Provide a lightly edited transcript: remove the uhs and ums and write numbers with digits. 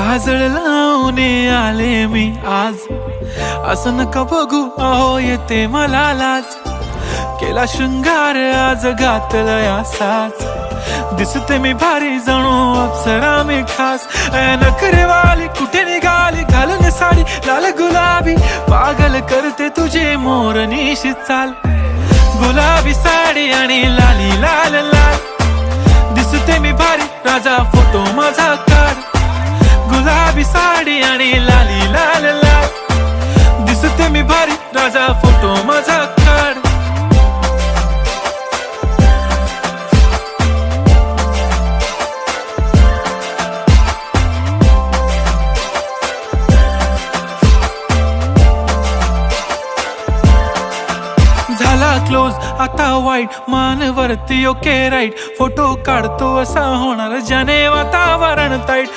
काजळ लावून आले मी आज, असं नका बघू अहो येते मला लाज. केला शृंगार आज घातलाय असाच, दिसते मी भारी जणू अप्सरा मी खास. नखरेवाली कुठे निघाली घालून साडी लाल गुलाबी, पागल करते तुझे मोरनीशी चाल. गुलाबी साडी आणि लाली लाल लाल, दिसते मी भारी राजा फोटो माझा काढ. गुलाबी साडी आणि लाली लाल लाल, दिसते मी भारी राजा फोटो माझा काढ. झाला क्लोज आता वाईट, मान वरती ओके राईट. फोटो काढतो असा होणार ज्याने वातावरण ताईट.